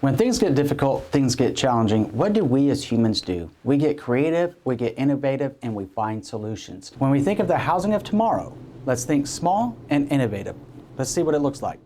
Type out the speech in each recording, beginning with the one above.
When things get difficult, things get challenging, what do we as humans do? We get creative, we get innovative, and we find solutions. When we think of the housing of tomorrow, let's think small and innovative. Let's see what it looks like.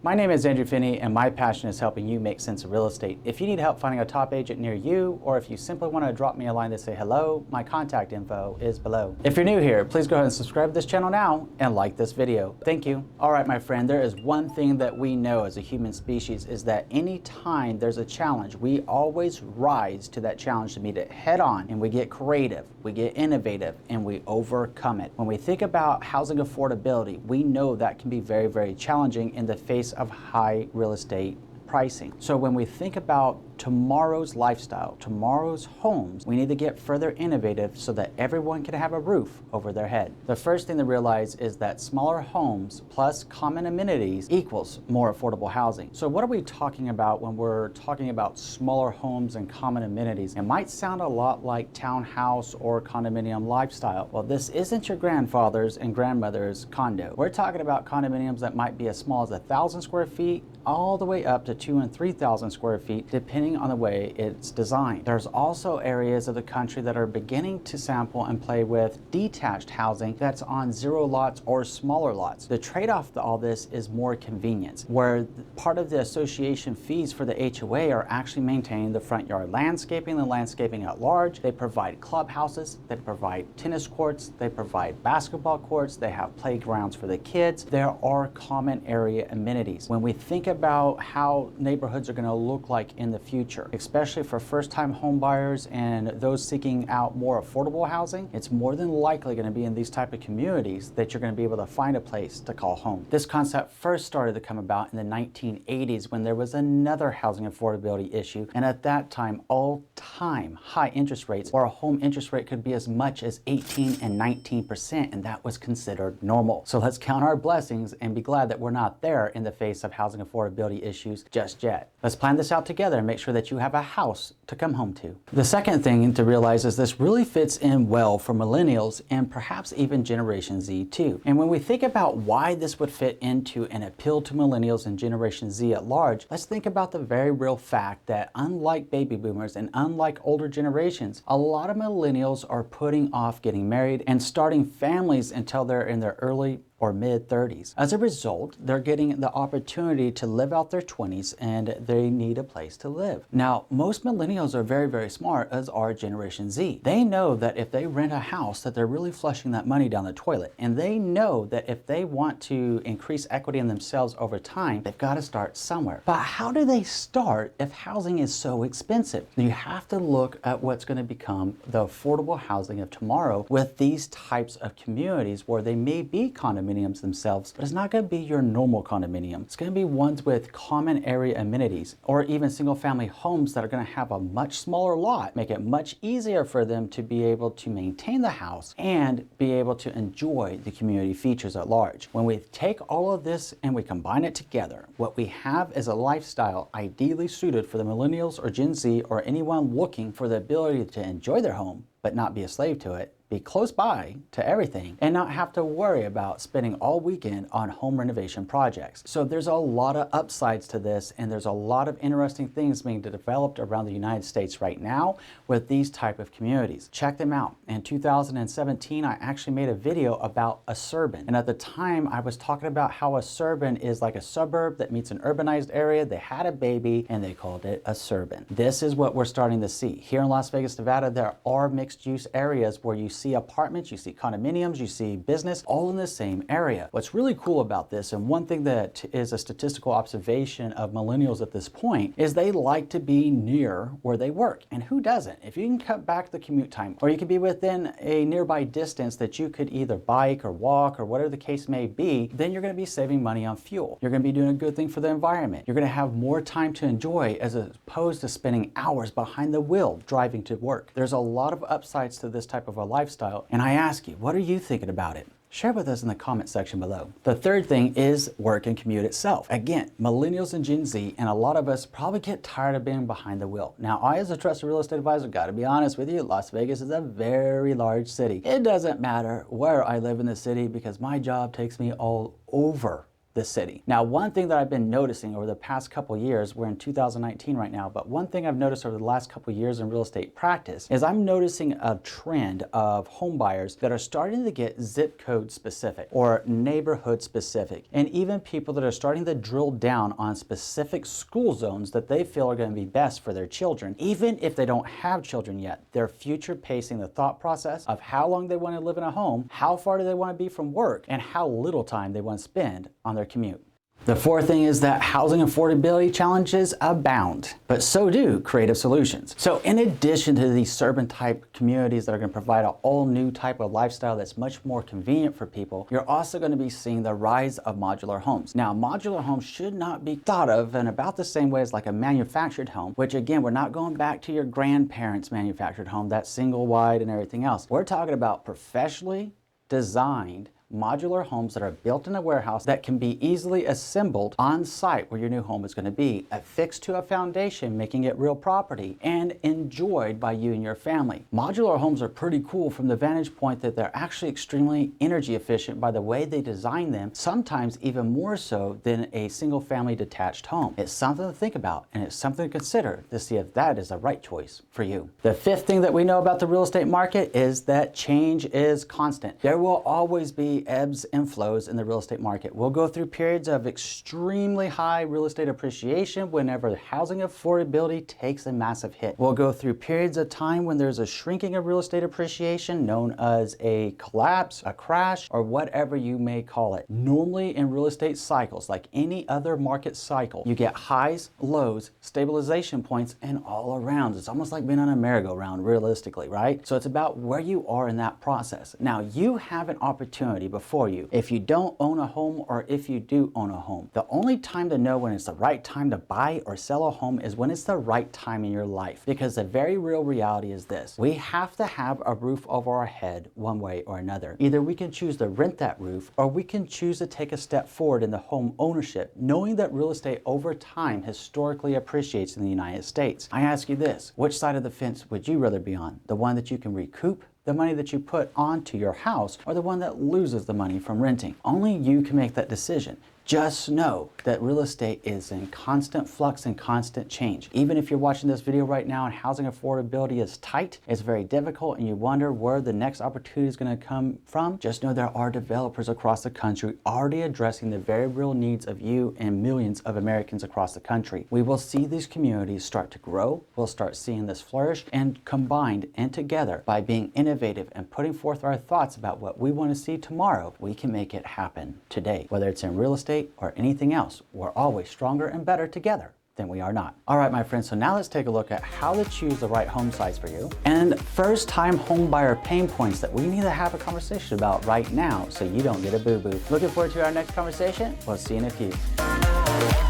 My name is Andrew Finney, and my passion is helping you make sense of real estate. If you need help finding a top agent near you, or if you simply want to drop me a line to say hello, my contact info is below. If you're new here, please go ahead and subscribe to this channel now and like this video. Thank you. All right, my friend, there is one thing that we know as a human species is that anytime there's a challenge, we always rise to that challenge to meet it head on, and we get creative, we get innovative, and we overcome it. When we think about housing affordability, we know that can be very, very challenging in the face of high real estate pricing. So when we think about tomorrow's lifestyle, tomorrow's homes, we need to get further innovative so that everyone can have a roof over their head. The first thing to realize is that smaller homes plus common amenities equals more affordable housing. So what are we talking about when we're talking about smaller homes and common amenities? It might sound a lot like townhouse or condominium lifestyle. Well, this isn't your grandfather's and grandmother's condo. We're talking about condominiums that might be as small as 1,000 square feet all the way up to 2,000 and 3,000 square feet, depending on the way it's designed. There's also areas of the country that are beginning to sample and play with detached housing that's on 0 lots or smaller lots. The trade-off to all this is more convenience, where part of the association fees for the HOA are actually maintaining the front yard landscaping, the landscaping at large. They provide clubhouses, they provide tennis courts, they provide basketball courts, they have playgrounds for the kids. There are common area amenities. When we think about how neighborhoods are going to look like in the future, especially for first-time home buyers and those seeking out more affordable housing, it's more than likely going to be in these type of communities that you're going to be able to find a place to call home. This concept first started to come about in the 1980s when there was another housing affordability issue, and at that time, all-time high interest rates, or a home interest rate could be as much as 18 and 19%, and that was considered normal. So let's count our blessings and be glad that we're not there in the face of housing affordability issues just yet. Let's plan this out together and make sure that you have a house to come home to. The second thing to realize is this really fits in well for millennials and perhaps even Generation Z too. And when we think about why this would fit into and appeal to millennials and Generation Z at large, let's think about the very real fact that unlike baby boomers and unlike older generations, a lot of millennials are putting off getting married and starting families until they're in their early or mid-30s. As a result, they're getting the opportunity to live out their 20s, and they need a place to live. Now, most millennials are very, very smart, as are Generation Z. They know that if they rent a house, that they're really flushing that money down the toilet. And they know that if they want to increase equity in themselves over time, they've got to start somewhere. But how do they start if housing is so expensive? You have to look at what's going to become the affordable housing of tomorrow with these types of communities where they may be condominiums themselves, but it's not going to be your normal condominium. It's going to be ones with common area amenities, or even single family homes that are going to have a much smaller lot, make it much easier for them to be able to maintain the house and be able to enjoy the community features at large. When we take all of this and we combine it together, what we have is a lifestyle ideally suited for the millennials or Gen Z or anyone looking for the ability to enjoy their home but not be a slave to it, be close by to everything, and not have to worry about spending all weekend on home renovation projects. So there's a lot of upsides to this, and there's a lot of interesting things being developed around the United States right now with these type of communities. Check them out. In 2017, I actually made a video about a suburban. And at the time, I was talking about how a suburban is like a suburb that meets an urbanized area. They had a baby, and they called it a suburban. This is what we're starting to see. Here in Las Vegas, Nevada, there are mixed-use areas where you see apartments, you see condominiums, you see business, all in the same area. What's really cool about this, and one thing that is a statistical observation of millennials at this point, is they like to be near where they work. And who doesn't? If you can cut back the commute time, or you can be within a nearby distance that you could either bike or walk or whatever the case may be, then you're going to be saving money on fuel. You're going to be doing a good thing for the environment. You're going to have more time to enjoy as opposed to spending hours behind the wheel driving to work. There's a lot of upsides to this type of a lifestyle, and I ask you, what are you thinking about it? Share with us in the comment section below. The third thing is work and commute itself. Again, millennials and Gen Z, and a lot of us probably get tired of being behind the wheel. Now, I as a trusted real estate advisor, gotta be honest with you, Las Vegas is a very large city. It doesn't matter where I live in the city because my job takes me all over the city. Now, one thing that I've been noticing over the past couple years, we're in 2019 right now, but one thing I've noticed over the last couple years in real estate practice is I'm noticing a trend of home buyers that are starting to get zip code specific or neighborhood specific, and even people that are starting to drill down on specific school zones that they feel are going to be best for their children, even if they don't have children yet. They're future pacing the thought process of how long they want to live in a home, how far do they want to be from work, and how little time they want to spend on their commute. The fourth thing is that housing affordability challenges abound, but so do creative solutions. So in addition to these suburban type communities that are going to provide an all new type of lifestyle that's much more convenient for people, you're also going to be seeing the rise of modular homes. Now, modular homes should not be thought of in about the same way as like a manufactured home, which again, we're not going back to your grandparents' manufactured home, that's single wide and everything else. We're talking about professionally designed modular homes that are built in a warehouse that can be easily assembled on site where your new home is going to be, affixed to a foundation, making it real property, and enjoyed by you and your family. Modular homes are pretty cool from the vantage point that they're actually extremely energy efficient by the way they design them, sometimes even more so than a single family detached home. It's something to think about, and it's something to consider to see if that is the right choice for you. The fifth thing that we know about the real estate market is that change is constant. There will always be ebbs and flows in the real estate market. We'll go through periods of extremely high real estate appreciation whenever housing affordability takes a massive hit. We'll go through periods of time when there's a shrinking of real estate appreciation known as a collapse, a crash, or whatever you may call it. Normally in real estate cycles, like any other market cycle, you get highs, lows, stabilization points, and all around. It's almost like being on a merry-go-round realistically, right? So it's about where you are in that process. Now, you have an opportunity before you. If you don't own a home or if you do own a home, the only time to know when it's the right time to buy or sell a home is when it's the right time in your life. Because the very real reality is this: we have to have a roof over our head one way or another. Either we can choose to rent that roof, or we can choose to take a step forward in the home ownership, knowing that real estate over time historically appreciates in the United States. I ask you this: which side of the fence would you rather be on? The one that you can recoup the money that you put onto your house, or the one that loses the money from renting? Only you can make that decision. Just know that real estate is in constant flux and constant change. Even if you're watching this video right now and housing affordability is tight, it's very difficult, and you wonder where the next opportunity is going to come from, just know there are developers across the country already addressing the very real needs of you and millions of Americans across the country. We will see these communities start to grow. We'll start seeing this flourish, and combined and together by being innovative and putting forth our thoughts about what we want to see tomorrow, we can make it happen today. Whether it's in real estate or anything else, we're always stronger and better together than we are not. All right, my friends, so now let's take a look at how to choose the right home size for you and first-time home buyer pain points that we need to have a conversation about right now so you don't get a boo-boo. Looking forward to our next conversation. We'll see you in a few.